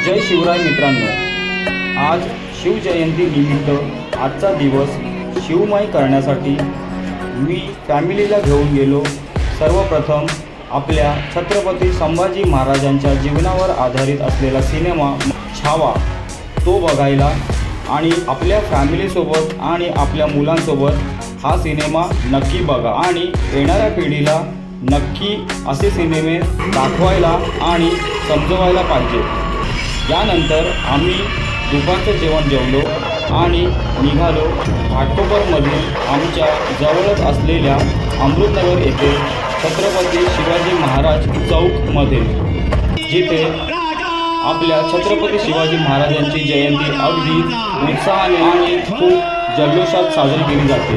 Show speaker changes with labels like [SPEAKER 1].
[SPEAKER 1] जय शिवराय मित्रांनो, आज शिवजयंती निमित्त आजचा दिवस शिवमय करण्यासाठी मी फॅमिलीला घेऊन गेलो। सर्वप्रथम आपल्या छत्रपती संभाजी महाराजांच्या जीवनावर आधारित असलेला सिनेमा छावा तो बघायला आणि आपल्या फॅमिलीसोबत आणि आपल्या मुलांसोबत हा सिनेमा नक्की बघा आणि येणाऱ्या पिढीला नक्की असे सिनेमे दाखवायला आणि समजवायला पाहिजे। यानंतर आम्ही दुपारचं जेवण जेवलो आणि निघालो घाटकोपरमधील आमच्या जवळच असलेल्या अमृतनगर येथे छत्रपती शिवाजी महाराज चौकमध्ये, जिथे आपल्या छत्रपती शिवाजी महाराजांची जयंती अगदी उत्साहाने आणि खूप जल्लोषात साजरी केली जाते।